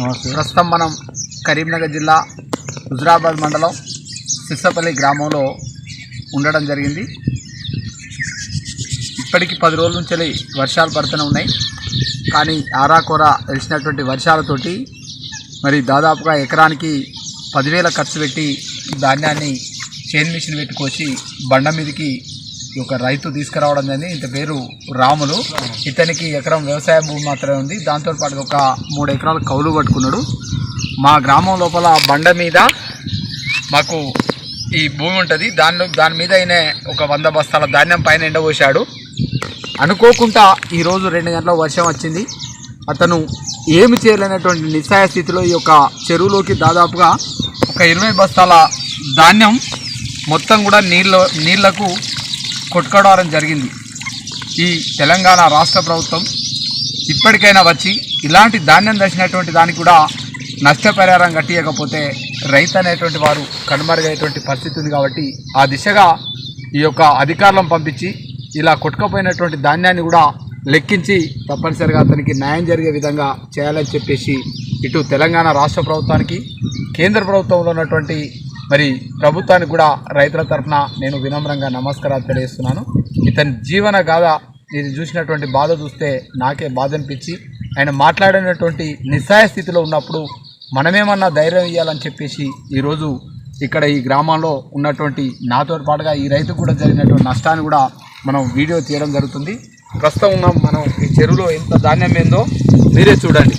ప్రస్తుతం మనం కరీంనగర్ జిల్లా హుజురాబాద్ మండలం సిర్సపల్లి గ్రామంలో ఉండడం జరిగింది. ఇప్పటికి 10 రోజుల నుంచి వర్షాలు పడుతూనే ఉన్నాయి. కానీ ఆరాకొర వెలిసినటువంటి వర్షాలతోటి మరి దాదాపుగా ఎకరానికి 10,000 ఖర్చు పెట్టి ధాన్యాన్ని చైన్ మిషన్ పెట్టి కోసి బండ మీదకి ఒక రైతు తీసుకురావడం జరిగింది. ఇంత పేరు రాములు. ఇతనికి ఎకరం వ్యవసాయ భూమి మాత్రమే ఉంది. దాంతోపాటు ఒక 3 ఎకరాలు కౌలు పట్టుకున్నాడు. మా గ్రామం లోపల బండ మీద మాకు ఈ భూమి ఉంటుంది. దాని మీద ఆయన ఒక 100 బస్తాల ధాన్యం పైన ఎండబోసాడు. అనుకోకుండా ఈరోజు 2 గంటల వర్షం వచ్చింది. అతను ఏమి చేయలేనటువంటి నిస్సహాయ స్థితిలో ఈ యొక్క చెరువులోకి దాదాపుగా ఒక 20 బస్తాల ధాన్యం మొత్తం కూడా నీళ్లకు కొట్టుకోవడం జరిగింది. ఈ తెలంగాణ రాష్ట్ర ప్రభుత్వం ఇప్పటికైనా వచ్చి ఇలాంటి ధాన్యం దర్శినటువంటి దానికి కూడా నష్టపరిహారం కట్టియకపోతే రైతు అనేటువంటి వారు కనుమరుగయ్యేటువంటి పరిస్థితి ఉంది. కాబట్టి ఆ దిశగా ఈ యొక్క అధికారులను పంపించి ఇలా కొట్టుకుపోయినటువంటి ధాన్యాన్ని కూడా లెక్కించి తప్పనిసరిగా అతనికి న్యాయం జరిగే విధంగా చేయాలని చెప్పేసి ఇటు తెలంగాణ రాష్ట్ర ప్రభుత్వానికి, కేంద్ర ప్రభుత్వంలో ఉన్నటువంటి మరి ప్రభుత్వానికి కూడా రైతుల తరఫున నేను వినమ్రంగా నమస్కారాలు తెలియజేస్తున్నాను. ఇతని జీవన గాథ ఇది చూసినటువంటి బాధ చూస్తే నాకే బాధ అనిపించి, ఆయన మాట్లాడినటువంటి నిస్సహాయ స్థితిలో ఉన్నప్పుడు మనమేమన్నా ధైర్యం ఇవ్వాలని చెప్పేసి ఈరోజు ఇక్కడ ఈ గ్రామంలో ఉన్నటువంటి నాతో పాటుగా ఈ రైతుకు కూడా జరిగినటువంటి నష్టాన్ని కూడా మనం వీడియో తీయడం జరుగుతుంది. ప్రస్తుతం మనం ఈ చెరువులో ఎంత ధాన్యం ఏందో మీరే చూడండి.